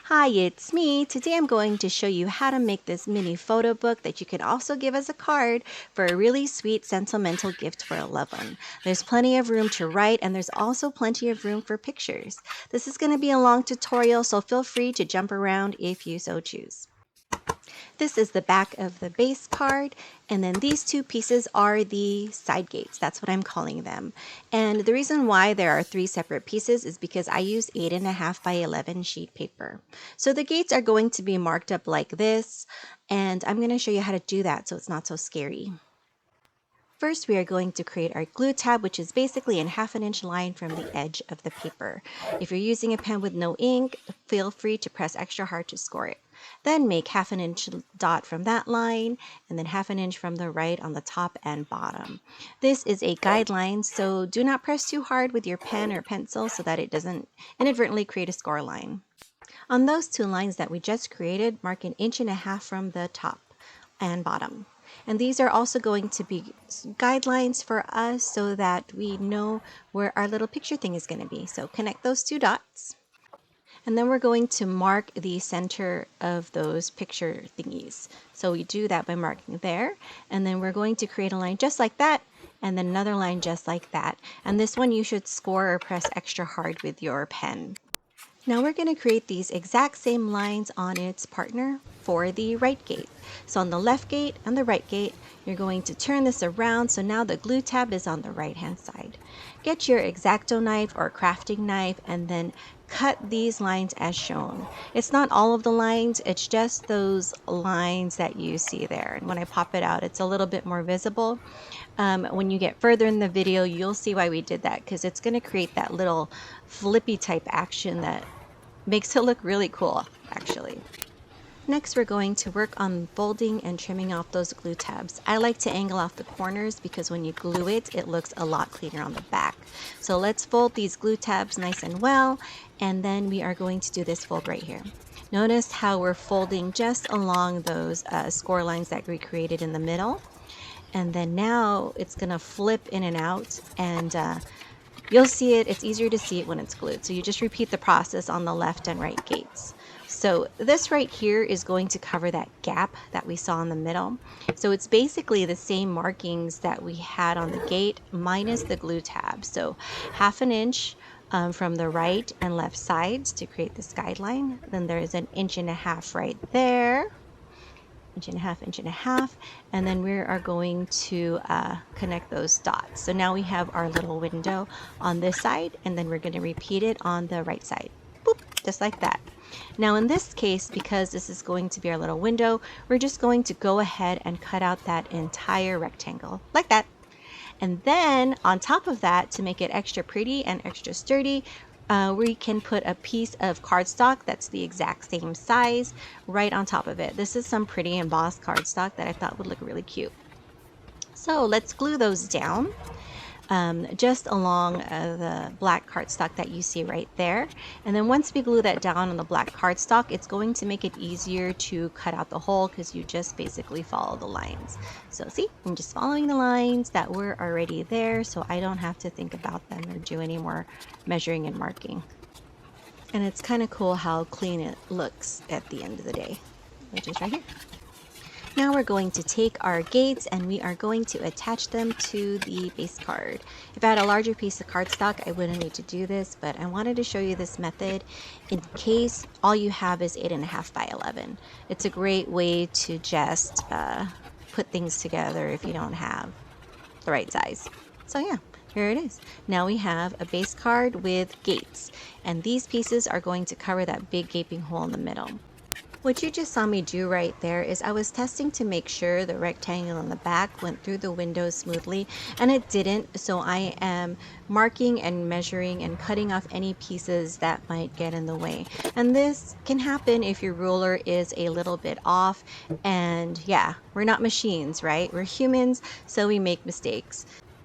Hi, it's me. Today I'm going to show you how to make this mini photo book that you can also give as a card for a really sweet sentimental gift for a loved one. There's plenty of room to write and there's also plenty of room for pictures. This is going to be a long tutorial, so feel free to jump around if you so choose. This is the back of the base card, and then these two pieces are the side gates. That's what I'm calling them. And the reason why there are three separate pieces is because I use 8.5 by 11 sheet paper. So the gates are going to be marked up like this, and I'm going to show you how to do that so it's not so scary. First, we are going to create our glue tab, which is basically a 1/2 inch line from the edge of the paper. If you're using a pen with no ink, feel free to press extra hard to score it. Then make 1/2 inch dot from that line, and then 1/2 inch from the right on the top and bottom. This is a guideline, so do not press too hard with your pen or pencil so that it doesn't inadvertently create a score line. On those two lines that we just created, mark 1.5 inches from the top and bottom. And these are also going to be guidelines for us so that we know where our little picture thing is going to be. So connect those two dots. And then we're going to mark the center of those picture thingies. So we do that by marking there. And then we're going to create a line just like that, and then another line just like that. And this one you should score or press extra hard with your pen. Now we're going to create these exact same lines on its partner for the right gate. So on the left gate and the right gate, you're going to turn this around so now the glue tab is on the right hand side. Get your X-Acto knife or crafting knife and then cut these lines as shown. It's not all of the lines, it's just those lines that you see there. And when I pop it out, it's a little bit more visible. When you get further in the video, you'll see why we did that, because it's going to create that little flippy type action that makes it look really cool, actually. Next, we're going to work on folding and trimming off those glue tabs. I like to angle off the corners because when you glue it, it looks a lot cleaner on the back. So let's fold these glue tabs nice and well, and then we are going to do this fold right here. Notice how we're folding just along those score lines that we created in the middle. And then now it's going to flip in and out, and you'll see it. It's easier to see it when it's glued. So you just repeat the process on the left and right gates. So this right here is going to cover that gap that we saw in the middle. So it's basically the same markings that we had on the gate minus the glue tab. So 1/2 inch from the right and left sides to create this guideline. Then there's 1.5 inches right there. 1.5 inches, and then we are going to connect those dots. So now we have our little window on this side, and then we're going to repeat it on the right side. Boop, just like that. Now in this case, because this is going to be our little window, we're just going to go ahead and cut out that entire rectangle, like that. And then on top of that, to make it extra pretty and extra sturdy, we can put a piece of cardstock that's the exact same size right on top of it. This is some pretty embossed cardstock that I thought would look really cute. So let's glue those down just along the black cardstock that you see right there. And then once we glue that down on the black cardstock, it's going to make it easier to cut out the hole because you just basically follow the lines. So see, I'm just following the lines that were already there, so I don't have to think about them or do any more measuring and marking. And it's kind of cool how clean it looks at the end of the day, which is right here. Now we're going to take our gates and we are going to attach them to the base card. If I had a larger piece of cardstock, I wouldn't need to do this, but I wanted to show you this method in case all you have is 8.5 by 11. It's a great way to just put things together if you don't have the right size. So yeah, here it is. Now we have a base card with gates, and these pieces are going to cover that big gaping hole in the middle. What you just saw me do right there is I was testing to make sure the rectangle on the back went through the window smoothly, and it didn't, so I am marking and measuring and cutting off any pieces that might get in the way. And this can happen if your ruler is a little bit off, and yeah, we're not machines, right? We're humans, so we make mistakes.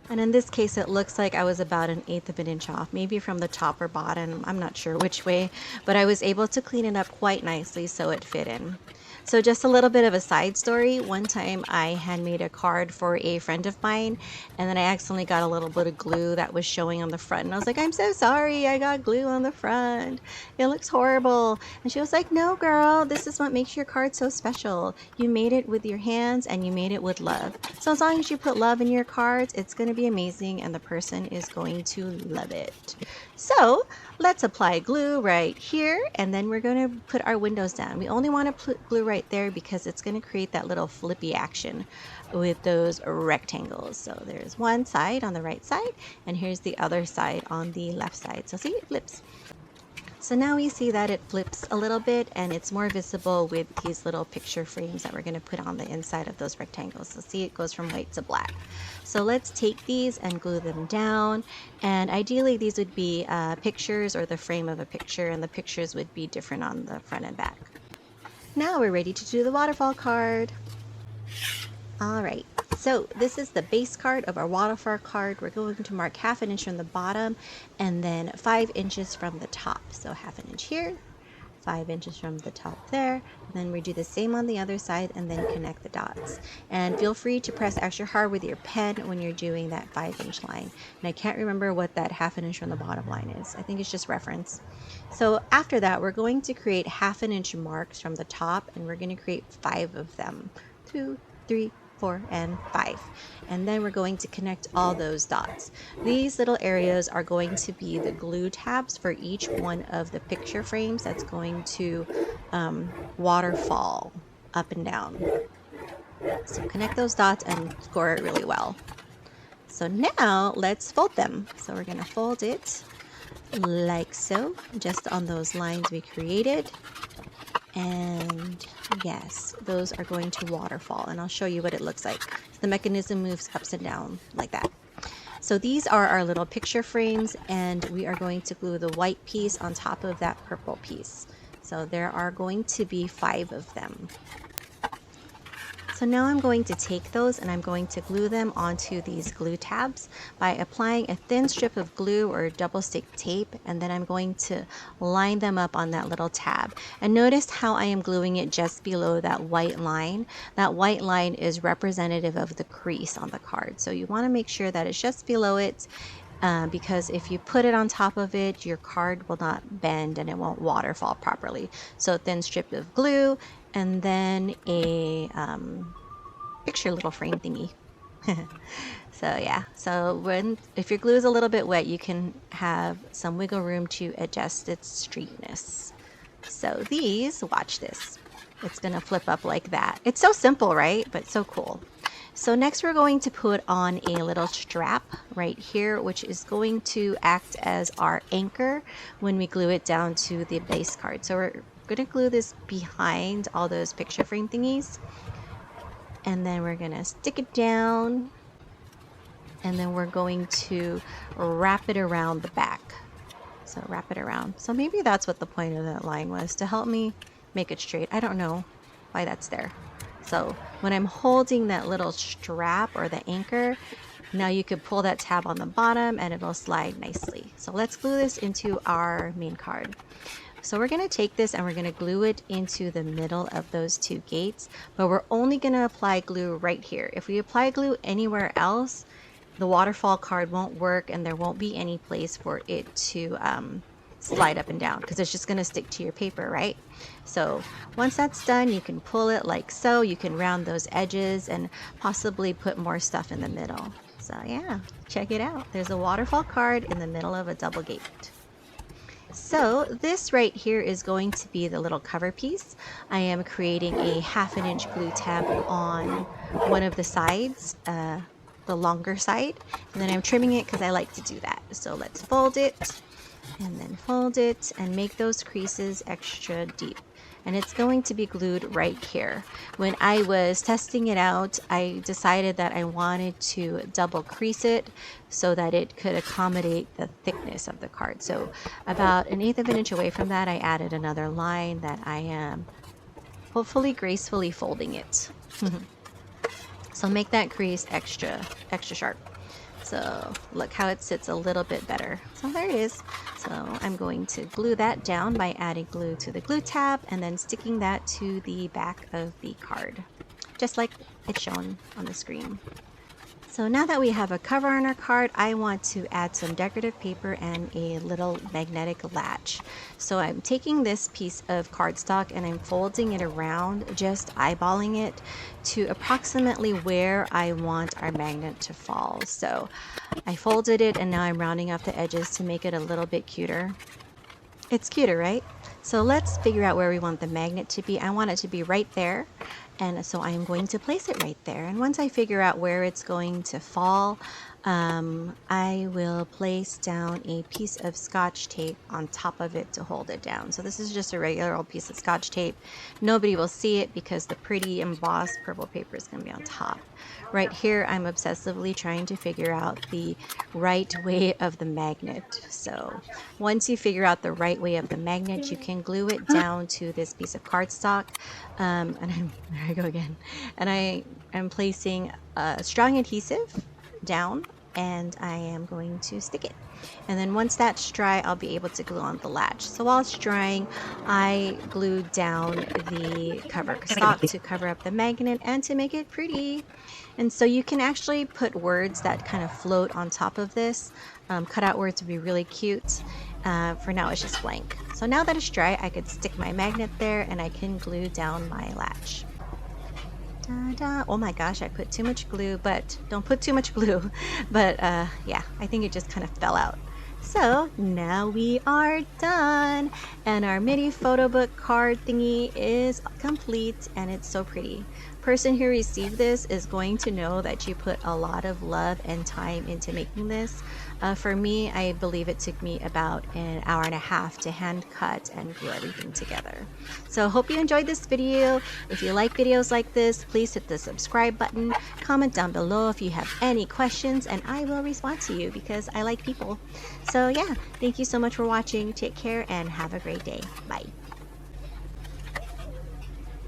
And in this case, it looks like I was about 1/8 of an inch off, maybe from the top or bottom. I'm not sure which way, but I was able to clean it up quite nicely so it fit in. So just a little bit of a side story. One time I had made a card for a friend of mine, and then I accidentally got a little bit of glue that was showing on the front. And I was like, I'm so sorry, I got glue on the front. It looks horrible. And she was like, no, girl, this is what makes your card so special. You made it with your hands and you made it with love. So as long as you put love in your cards, it's going to be amazing and the person is going to love it. So let's apply glue right here, and then we're going to put our windows down. We only want to put glue right there because it's going to create that little flippy action with those rectangles. So there's one side on the right side, and here's the other side on the left side. So see, it flips. So now we see that it flips a little bit and it's more visible with these little picture frames that we're going to put on the inside of those rectangles. So see, it goes from white to black. So let's take these and glue them down. And ideally these would be pictures or the frame of a picture, and the pictures would be different on the front and back. Now we're ready to do the waterfall card. All right, so this is the base card of our waterfall card. We're going to mark 1/2 inch from the bottom and then 5 inches from the top. So 1/2 inch here, 5 inches from the top there. And then we do the same on the other side and then connect the dots. And feel free to press extra hard with your pen when you're doing that 5-inch line. And I can't remember what that 1/2 inch from the bottom line is. I think it's just reference. So after that, we're going to create 1/2 inch marks from the top, and we're going to create 5 of them. 2, 3, 4, and 5. And then we're going to connect all those dots. These little areas are going to be the glue tabs for each one of the picture frames that's going to waterfall up and down. So connect those dots and score it really well. So now let's fold them. So we're going to fold it like so, just on those lines we created. And yes, those are going to waterfall, and I'll show you what it looks like. The mechanism moves ups and down like that. So these are our little picture frames, and we are going to glue the white piece on top of that purple piece. So there are going to be 5 of them. So now I'm going to take those and I'm going to glue them onto these glue tabs by applying a thin strip of glue or double stick tape, and then I'm going to line them up on that little tab. And notice how I am gluing it just below that white line. That white line is representative of the crease on the card. So you want to make sure that it's just below it, because if you put it on top of it, your card will not bend and it won't waterfall properly. So a thin strip of glue, and then a picture little frame thingy. So yeah, so if your glue is a little bit wet, you can have some wiggle room to adjust its straightness. So these, watch this, it's gonna flip up like that. It's so simple, right? But so cool. So next we're going to put on a little strap right here, which is going to act as our anchor when we glue it down to the base card. So we're going to glue this behind all those picture frame thingies, and then we're going to stick it down, and then we're going to wrap it around the back. So wrap it around. So maybe that's what the point of that line was, to help me make it straight. I don't know why that's there. So when I'm holding that little strap or the anchor, now you could pull that tab on the bottom and it'll slide nicely. So let's glue this into our main card. So we're going to take this and we're going to glue it into the middle of those 2 gates, but we're only going to apply glue right here. If we apply glue anywhere else, the waterfall card won't work and there won't be any place for it to slide up and down, because it's just going to stick to your paper, right? So once that's done, you can pull it like so. You can round those edges and possibly put more stuff in the middle. So yeah, check it out. There's a waterfall card in the middle of a double gate. So this right here is going to be the little cover piece. I am creating a 1/2 inch glue tab on one of the sides, the longer side, and then I'm trimming it because I like to do that. So let's fold it and then fold it and make those creases extra deep. And it's going to be glued right here. When I was testing it out, I decided that I wanted to double crease it so that it could accommodate the thickness of the card. So about 1/8 of an inch away from that, I added another line that I am hopefully gracefully folding it. So make that crease extra sharp. So look how it sits a little bit better. So there it is. So I'm going to glue that down by adding glue to the glue tab and then sticking that to the back of the card, just like it's shown on the screen. So now that we have a cover on our card, I want to add some decorative paper and a little magnetic latch. So I'm taking this piece of cardstock and I'm folding it around, just eyeballing it to approximately where I want our magnet to fall. So I folded it and now I'm rounding off the edges to make it a little bit cuter. It's cuter, right? So let's figure out where we want the magnet to be. I want it to be right there. And so I am going to place it right there. And once I figure out where it's going to fall, I will place down a piece of Scotch tape on top of it to hold it down. So this is just a regular old piece of Scotch tape. Nobody will see it because the pretty embossed purple paper is going to be on top. Right here, I'm obsessively trying to figure out the right way of the magnet. So once you figure out the right way of the magnet, you can glue it down to this piece of cardstock. There I go again. And I am placing a strong adhesive down and I am going to stick it. And then once that's dry, I'll be able to glue on the latch. So while it's drying, I glued down the cover stock to cover up the magnet and to make it pretty. And so you can actually put words that kind of float on top of this. Cut out words would be really cute. For now, it's just blank. So now that it's dry, I could stick my magnet there and I can glue down my latch. Ta-da. Oh my gosh, I put too much glue, but don't put too much glue. But yeah, I think it just kind of fell out. So now we are done and our mini photo book card thingy is complete and it's so pretty. Person who received this is going to know that you put a lot of love and time into making this. For me, I believe it took me about an hour and a half to hand cut and glue everything together. So hope you enjoyed this video. If you like videos like this, please hit the subscribe button. Comment down below if you have any questions and I will respond to you because I like people. So yeah, thank you so much for watching. Take care and have a great day. Bye.